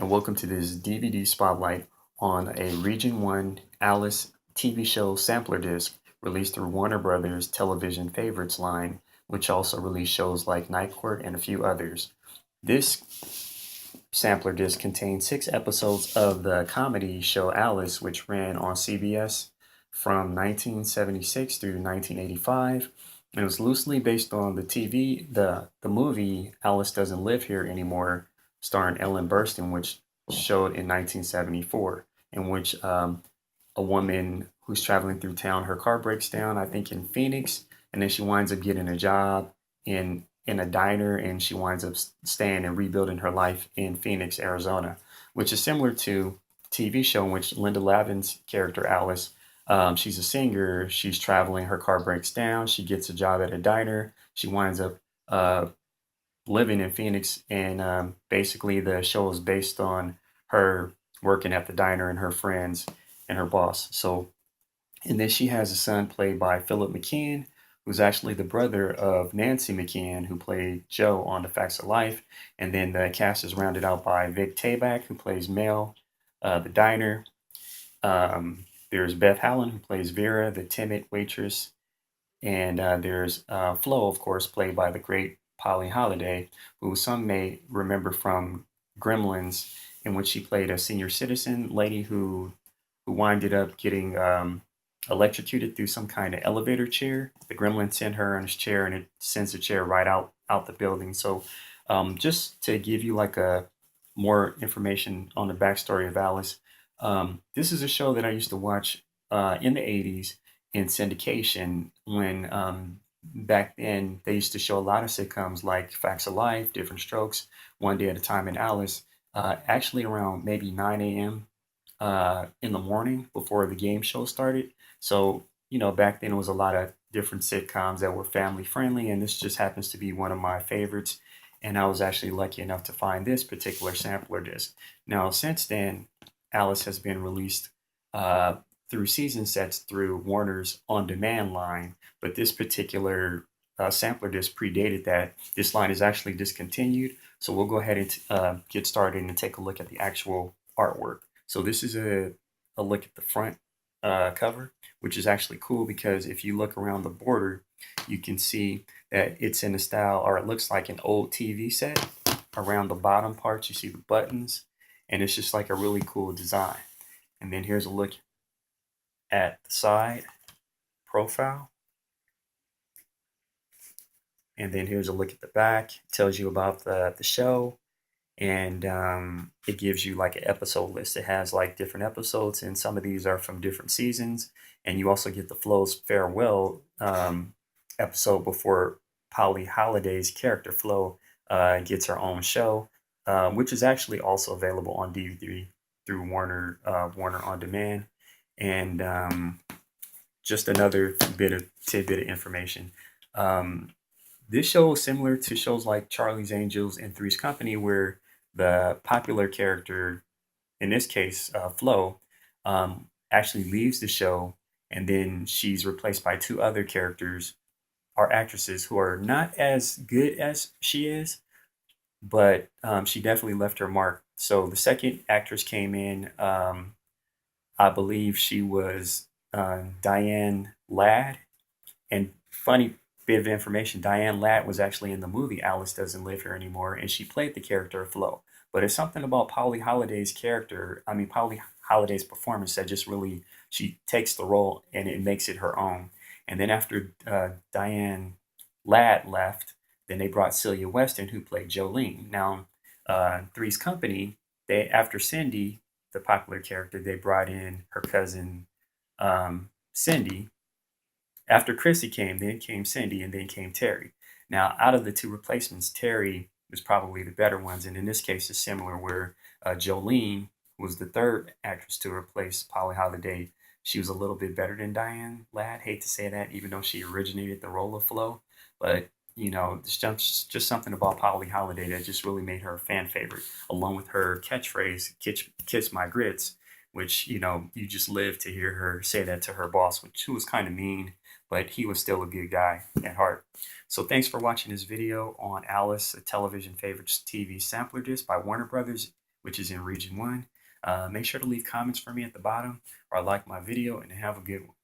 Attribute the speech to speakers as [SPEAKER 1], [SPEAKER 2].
[SPEAKER 1] and welcome to this DVD spotlight on a Region 1 Alice TV show sampler disc released through Warner Brothers Television Favorites line, which also released shows like Night Court and a few others. This sampler disc contains 6 episodes of the comedy show Alice, which ran on CBS from 1976 through 1985. And it was loosely based on the movie Alice Doesn't Live Here Anymore, starring Ellen Burstyn, which showed in 1974, in which a woman who's traveling through town, her car breaks down, I think in Phoenix, and then she winds up getting a job in a diner, and she winds up staying and rebuilding her life in Phoenix, Arizona, which is similar to TV show in which Linda Lavin's character Alice, she's a singer, she's traveling, her car breaks down, she gets a job at a diner, she winds up uh, living in Phoenix, and basically the show is based on her working at the diner and her friends and her boss. So, and then she has a son played by Philip McKeon, who's actually the brother of Nancy McKeon, who played Joe on The Facts of Life. And then the cast is rounded out by Vic Tayback, who plays Mel, the diner. There's Beth Hallen, who plays Vera, the timid waitress. And there's Flo, of course, played by the great Polly Holliday, who some may remember from Gremlins, in which she played a senior citizen lady who winded up getting electrocuted through some kind of elevator chair. The gremlin sent her on his chair, and it sends the chair right out the building. So, just to give you like a more information on the backstory of Alice, this is a show that I used to watch in the '80s in syndication when back then they used to show a lot of sitcoms like Facts of Life, Different Strokes, One Day at a Time, and Alice. Actually, around maybe 9 a.m. In the morning before the game show started. So, back then it was a lot of different sitcoms that were family friendly, and this just happens to be one of my favorites. And I was actually lucky enough to find this particular sampler disc. Now, since then, Alice has been released uh, through season sets through Warner's On Demand line, but this particular sampler disc predated that. This line is actually discontinued, so we'll go ahead and get started and take a look at the actual artwork. So this is a look at the front cover, which is actually cool because if you look around the border, you can see that it's in a style, or it looks like an old TV set. Around the bottom parts, you see the buttons, and it's just like a really cool design. And then here's a look at the side profile. And then here's a look at the back. It tells you about the show, and it gives you like an episode list. It has like different episodes, and some of these are from different seasons. And you also get the Flo's farewell episode before Polly Holliday's character Flo gets her own show, which is actually also available on DVD through Warner On Demand. And just another bit of tidbit of information. Um, this show is similar to shows like Charlie's Angels and Three's Company, where the popular character, in this case, Flo, actually leaves the show, and then she's replaced by 2 other characters or actresses who are not as good as she is, but she definitely left her mark. So the second actress came in, I believe she was Diane Ladd. And funny bit of information, Diane Ladd was actually in the movie Alice Doesn't Live Here Anymore, and she played the character of Flo. But it's something about Polly Holliday's performance that just really, she takes the role and it makes it her own. And then after Diane Ladd left, then they brought Celia Weston, who played Jolene. Now, Three's Company, after Cindy, the popular character, they brought in her cousin Cindy. After Chrissy came, then came Cindy, and then came Terry. Now, out of the 2 replacements, Terry was probably the better ones, and in this case, it's similar where Jolene was the third actress to replace Polly Holliday. She was a little bit better than Diane Ladd. Hate to say that, even though she originated the role of Flo, but it's just something about Polly Holliday that just really made her a fan favorite, along with her catchphrase "Kiss my grits," which you just live to hear her say that to her boss, which was kind of mean, but he was still a good guy at heart. So thanks for watching this video on Alice, a Television Favorites TV sampler disc by Warner Brothers. which is in Region 1. Make sure to leave comments for me at the bottom or like my video and have a good one.